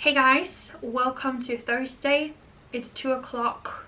Hey guys, welcome to Thursday. It's 2 o'clock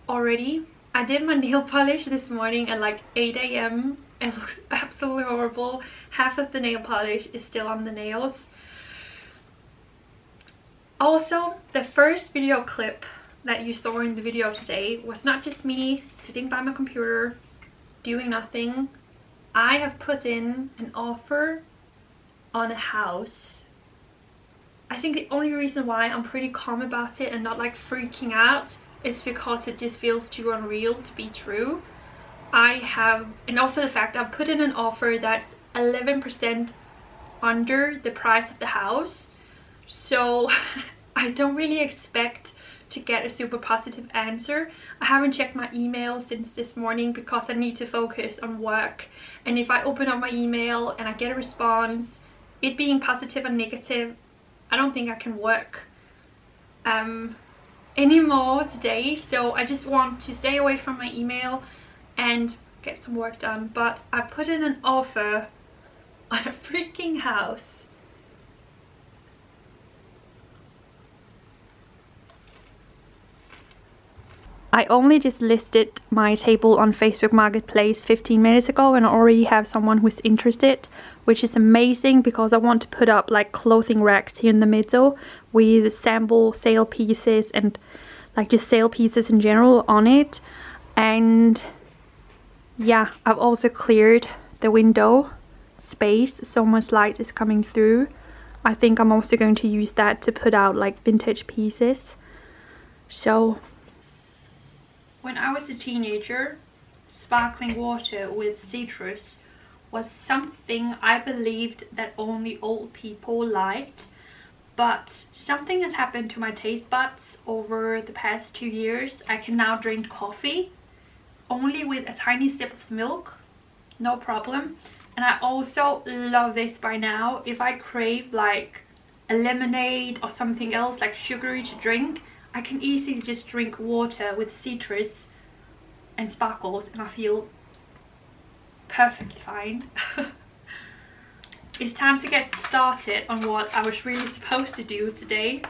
already. I did my nail polish this morning at like 8 a.m. It looks absolutely horrible. Half of the nail polish is still on the nails. Also, the first video clip that you saw in the video today was not just me sitting by my computer doing nothing. I have put in an offer on a house. I think the only reason why I'm pretty calm about it and not like freaking out is because it just feels too unreal to be true. And also the fact I've put in an offer that's 11% under the price of the house. So I don't really expect to get a super positive answer. I haven't checked my email since this morning because I need to focus on work. And if I open up my email and I get a response, it being positive and negative, I don't think I can work anymore today. So I just want to stay away from my email and get some work done. But I put in an offer on a freaking house. I only just listed my table on Facebook Marketplace 15 minutes ago and I already have someone who's interested, which is amazing because I want to put up like clothing racks here in the middle with sample sale pieces and like just sale pieces in general on it. And yeah, I've also cleared the window space so much light is coming through. I think I'm also going to use that to put out like vintage pieces. So when I was a teenager, sparkling water with citrus was something I believed that only old people liked. But something has happened to my taste buds over the past 2 years. I can now drink coffee only with a tiny sip of milk, no problem. And I also love this by now. If I crave like a lemonade or something else like sugary to drink, I can easily just drink water with citrus and sparkles and I feel perfectly fine. It's time to get started on what I was really supposed to do today.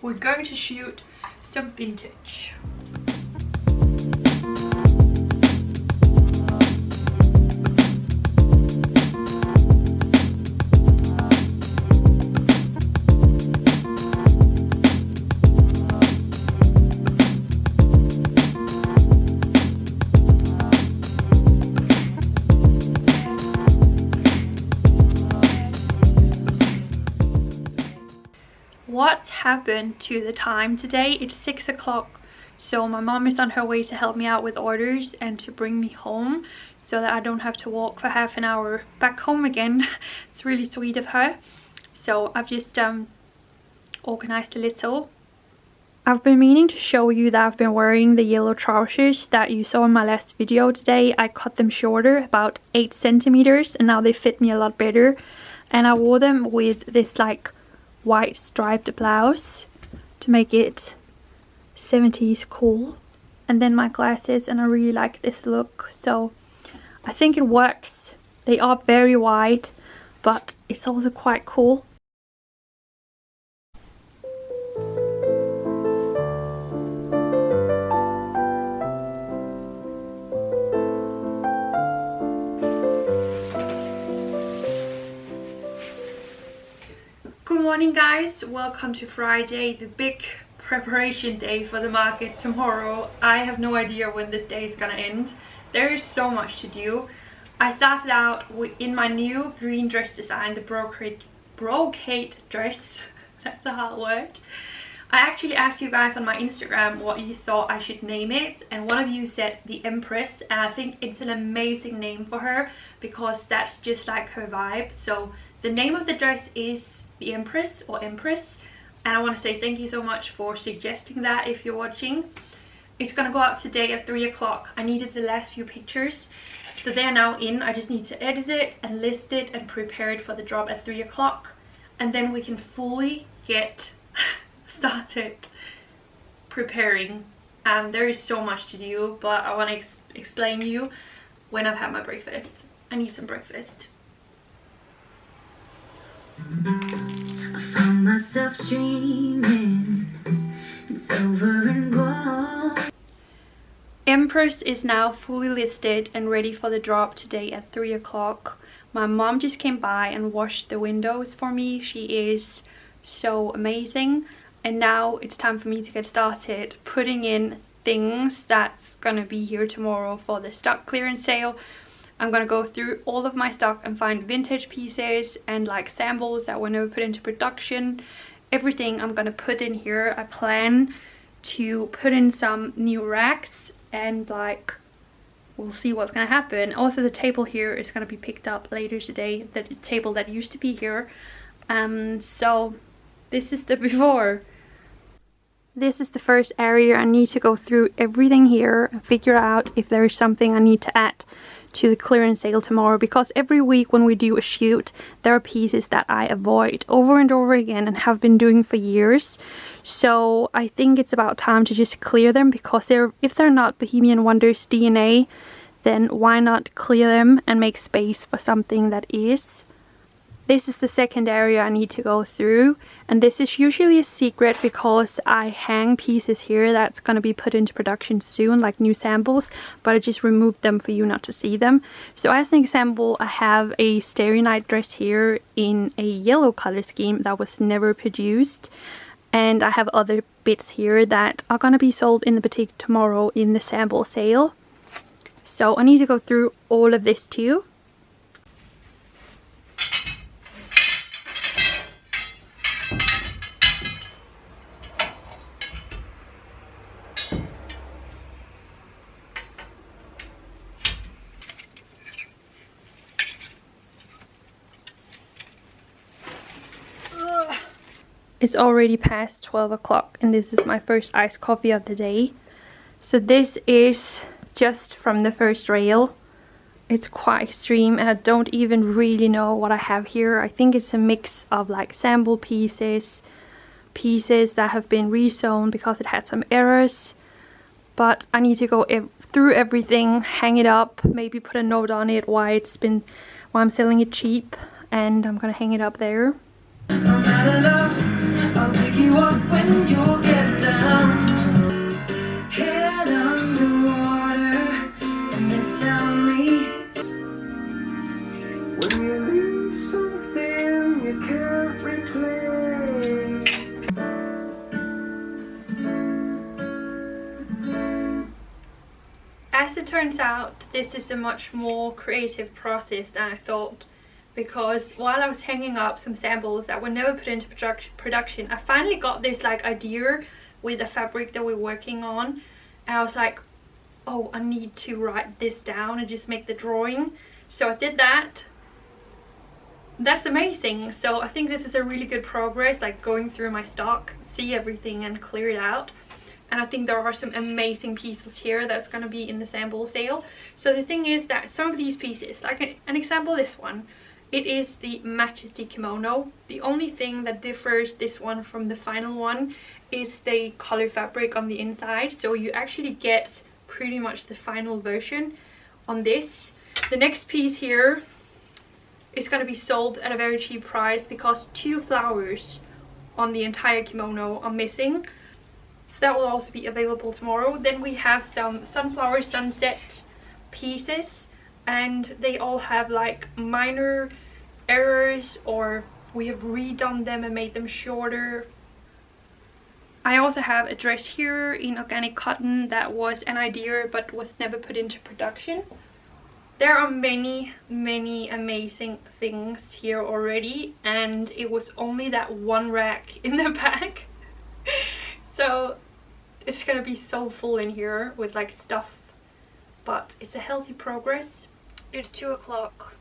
We're going to shoot some vintage. What happened to the time today? It's 6 o'clock, so my mom is on her way to help me out with orders and to bring me home so that I don't have to walk for half an hour back home again. It's really sweet of her. So I've just organized a little. I've been meaning to show you that I've been wearing the yellow trousers that you saw in my last video today. I cut them shorter, about 8 centimeters, and now they fit me a lot better. And I wore them with this like white striped blouse to make it 70s cool, and then my glasses, and I really like this look, so I think it works. They are very wide, but it's also quite cool. Good morning guys, welcome to Friday, the big preparation day for the market tomorrow. I have no idea when this day is gonna end. There is so much to do. I started out in my new green dress design, the brocade dress. That's a hard word. I actually asked you guys on my Instagram what you thought I should name it, and one of you said the Empress, and I think it's an amazing name for her because that's just like her vibe. So the name of the dress is the Empress or Empress, and I want to say thank you so much for suggesting that if you're watching. It's gonna go out today at 3 o'clock. I needed the last few pictures, so they're now in. I just need to edit it and list it and prepare it for the drop at 3 o'clock, and then we can fully get started preparing. There is so much to do, but I want to explain to you when I've had my breakfast. I need some breakfast. I found myself dreaming it's over and gone. Empress is now fully listed and ready for the drop today at 3 o'clock. My mom just came by and washed the windows for me. She is so amazing. And now it's time for me to get started putting in things that's gonna be here tomorrow for the stock clearance sale. I'm gonna go through all of my stock and find vintage pieces and like samples that were never put into production. Everything I'm gonna put in here. I plan to put in some new racks and like we'll see what's gonna happen. Also the table here is gonna be picked up later today, the table that used to be here. So this is the before. This is the first area. I need to go through everything here and figure out if there is something I need to add to the clearance sale tomorrow, because every week when we do a shoot there are pieces that I avoid over and over again and have been doing for years. So I think it's about time to just clear them, because if they're not Bohemian Wonders DNA, then why not clear them and make space for something that is. This is the second area I need to go through, and this is usually a secret because I hang pieces here that's going to be put into production soon, like new samples, but I just removed them for you not to see them. So as an example, I have a Starry Night dress here in a yellow color scheme that was never produced, and I have other bits here that are going to be sold in the boutique tomorrow in the sample sale. So I need to go through all of this too. It's already past 12 o'clock and this is my first iced coffee of the day. So this is just from the first rail. It's quite extreme and I don't even really know what I have here. I think it's a mix of like sample pieces that have been resewn because it had some errors. But I need to go through everything, hang it up, maybe put a note on it why I'm selling it cheap, and I'm gonna hang it up there. I'll pick you up when you get down. Head underwater and then tell me when you lose something you can't replace. As it turns out, this is a much more creative process than I thought. Because while I was hanging up some samples that were never put into production, I finally got this like idea with the fabric that we're working on, and I was like, oh, I need to write this down and just make the drawing. So I did that. That's amazing. So I think this is a really good progress, like going through my stock, see everything and clear it out. And I think there are some amazing pieces here that's going to be in the sample sale. So the thing is that some of these pieces, like an example, this one, it is the Majesty kimono. The only thing that differs this one from the final one is the color fabric on the inside. So you actually get pretty much the final version on this. The next piece here is going to be sold at a very cheap price because 2 flowers on the entire kimono are missing. So that will also be available tomorrow. Then we have some sunflower sunset pieces, and they all have like minor errors, or we have redone them and made them shorter. I also have a dress here in organic cotton that was an idea but was never put into production. There are many amazing things here already, and it was only that one rack in the back. So it's gonna be so full in here with like stuff, but it's a healthy progress. It's 2 o'clock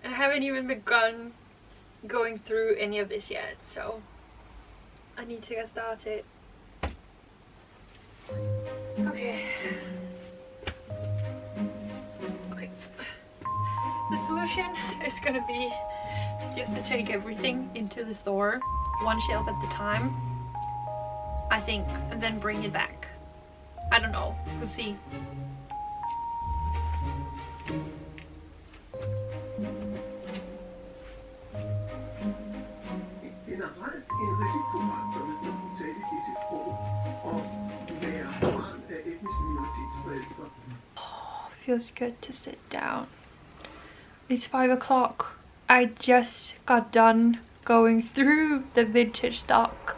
and I haven't even begun going through any of this yet, so I need to get started. Okay. The solution is gonna be just to take everything into the store, one shelf at the time, I think, and then bring it back. I don't know, we'll see. en risiko for, at børnene kunne tale disse sprog og være barn af etniske minoritetsforældre. Feels good to sit down. It's 5 o'clock. I just got done going through the vintage stock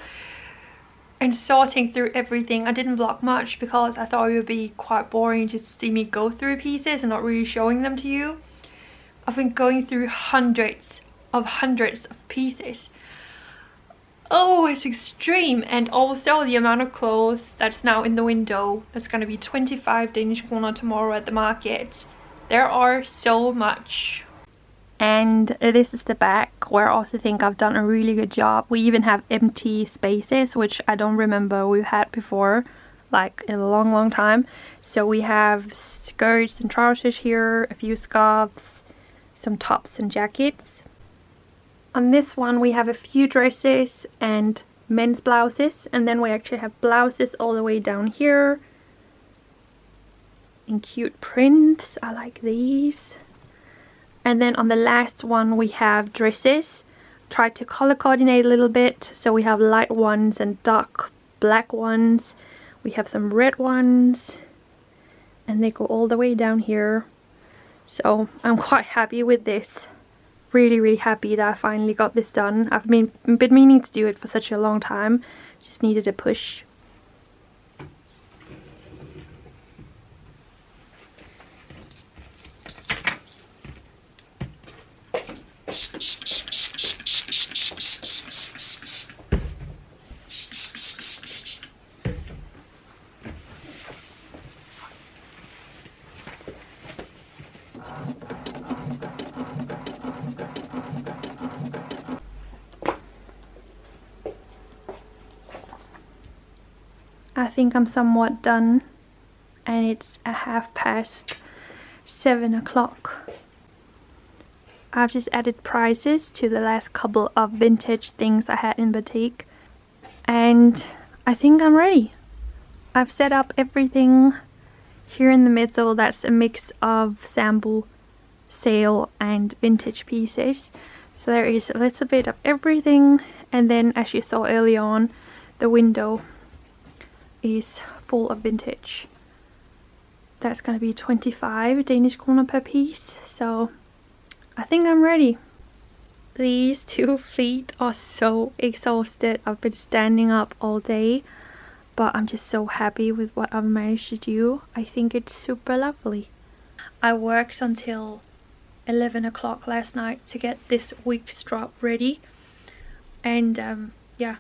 and sorting through everything. I didn't vlog much because I thought it would be quite boring just to see me go through pieces and not really showing them to you. I've been going through hundreds of pieces. Oh, it's extreme. And also the amount of clothes that's now in the window, that's going to be 25 Danish kroner tomorrow at the market. There are so much. And this is the back, where I also think I've done a really good job. We even have empty spaces, which I don't remember we've had before, like in a long time. So we have skirts and trousers here, a few scarves, some tops and jackets. On this one we have a few dresses and men's blouses, and then we actually have blouses all the way down here in cute prints. I like these. And then on the last one we have dresses. Tried to color coordinate a little bit, so we have light ones and dark black ones. We have some red ones, and they go all the way down here. So I'm quite happy with this. Really happy that I finally got this done. I've been meaning to do it for such a long time. Just needed a push. I think I'm somewhat done, and it's a 7:30 o'clock. I've just added prices to the last couple of vintage things I had in boutique, and I think I'm ready. I've set up everything here in the middle. That's a mix of sample, sale and vintage pieces. So there is a little bit of everything, and then as you saw earlier on, the window is full of vintage. That's gonna be 25 Danish kroner per piece, so I think I'm ready. These 2 feet are so exhausted. I've been standing up all day, but I'm just so happy with what I've managed to do. I think it's super lovely. I worked until 11 o'clock last night to get this week's drop ready, and yeah,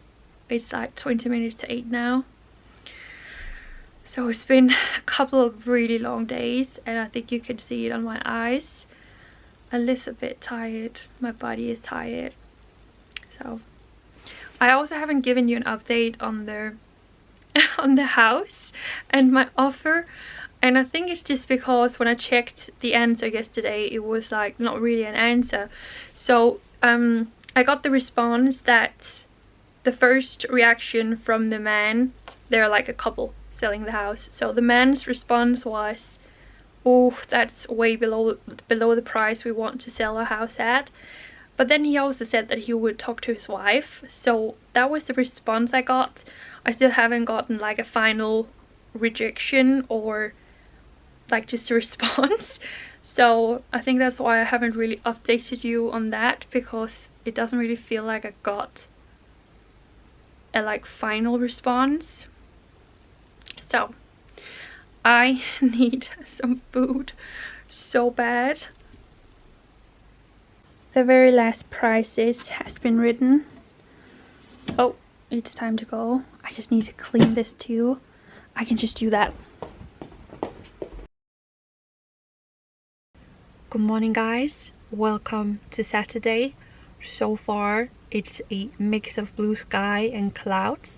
it's like 20 minutes to 8 now. So it's been a couple of really long days, and I think you can see it on my eyes. A little bit tired. My body is tired. So I also haven't given you an update on the on the house and my offer, and I think it's just because when I checked the answer yesterday, it was like not really an answer. So I got the response that the first reaction from the man, they're like a couple selling the house, so the man's response was, oh, that's way below the price we want to sell our house at. But then he also said that he would talk to his wife, so that was the response I got. I still haven't gotten like a final rejection or like just a response. So I think that's why I haven't really updated you on that, because it doesn't really feel like I got a like final response. So I need some food so bad. The very last prices has been written. Oh, it's time to go. I just need to clean this too. I can just do that. Good morning, guys. Welcome to Saturday. So far it's a mix of blue sky and clouds.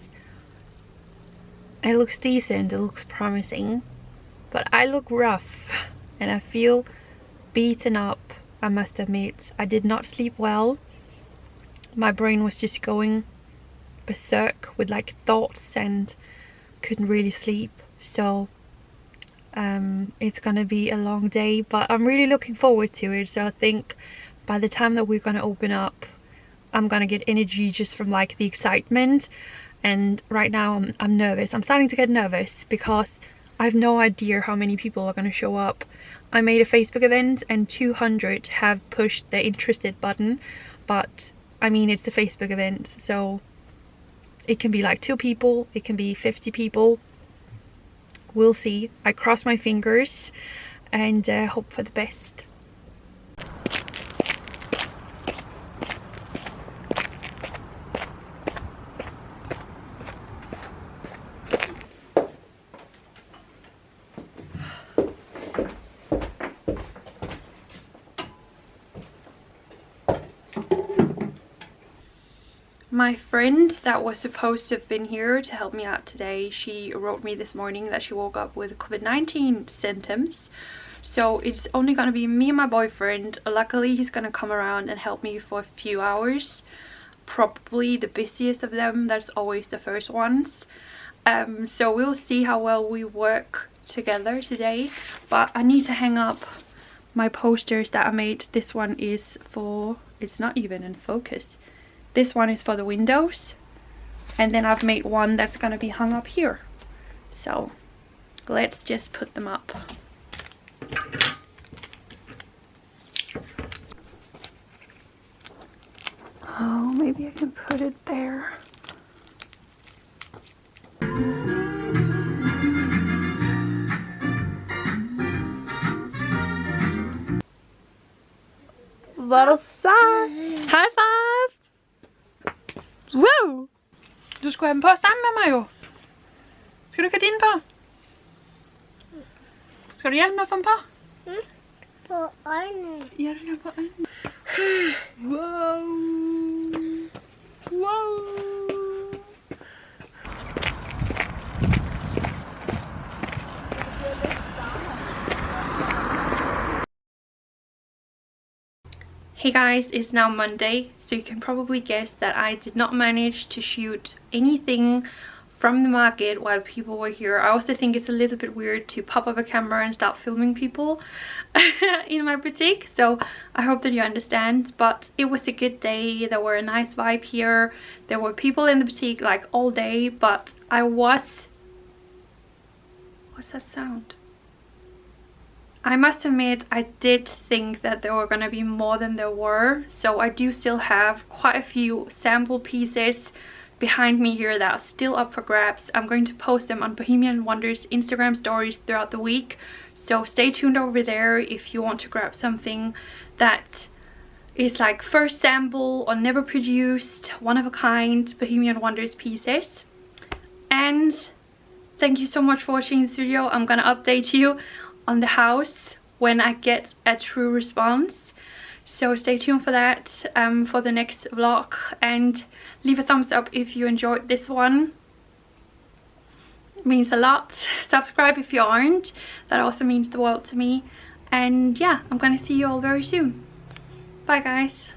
It looks decent, it looks promising, but I look rough and I feel beaten up. I must admit, I did not sleep well. My brain was just going berserk with like thoughts and couldn't really sleep. So it's gonna be a long day, but I'm really looking forward to it. So I think by the time that we're gonna open up, I'm gonna get energy just from like the excitement. And right now I'm nervous. I'm starting to get nervous because I have no idea how many people are gonna show up. I made a Facebook event and 200 have pushed the interested button, but I mean, it's a Facebook event, so it can be like 2 people, it can be 50 people. We'll see. I cross my fingers and hope for the best. My friend that was supposed to have been here to help me out today, she wrote me this morning that she woke up with COVID-19 symptoms. So it's only gonna be me and my boyfriend. Luckily he's gonna come around and help me for a few hours. Probably the busiest of them, that's always the first ones. So we'll see how well we work together today. But I need to hang up my posters that I made. This one is for, it's not even in focus. This one is for the windows, and then I've made one that's gonna be hung up here. So let's just put them up. Oh, maybe I can put it there. Little sign. High five! Wow! Du skulle have dem på sammen med mig jo. Skal du ikke have dine på? Skal du hjælpe mig at få dem på? På øjnene. Ja, du er på øjnene. Wow! Wow! Hey guys, it's now Monday, so you can probably guess that I did not manage to shoot anything from the market while people were here. I also think it's a little bit weird to pop up a camera and start filming people in my boutique, so I hope that you understand. But it was a good day. There were a nice vibe here. There were people in the boutique like all day, but I was... What's that sound? I must admit, I did think that there were gonna be more than there were, so I do still have quite a few sample pieces behind me here that are still up for grabs. I'm going to post them on Bohemian Wonders Instagram stories throughout the week, so stay tuned over there if you want to grab something that is like first sample or never produced, one of a kind Bohemian Wonders pieces. And thank you so much for watching this video. I'm gonna update you on the house when I get a true response, so stay tuned for that for the next vlog, and leave a thumbs up if you enjoyed this one. It means a lot. Subscribe if you aren't, that also means the world to me. And yeah, I'm gonna see you all very soon. Bye guys.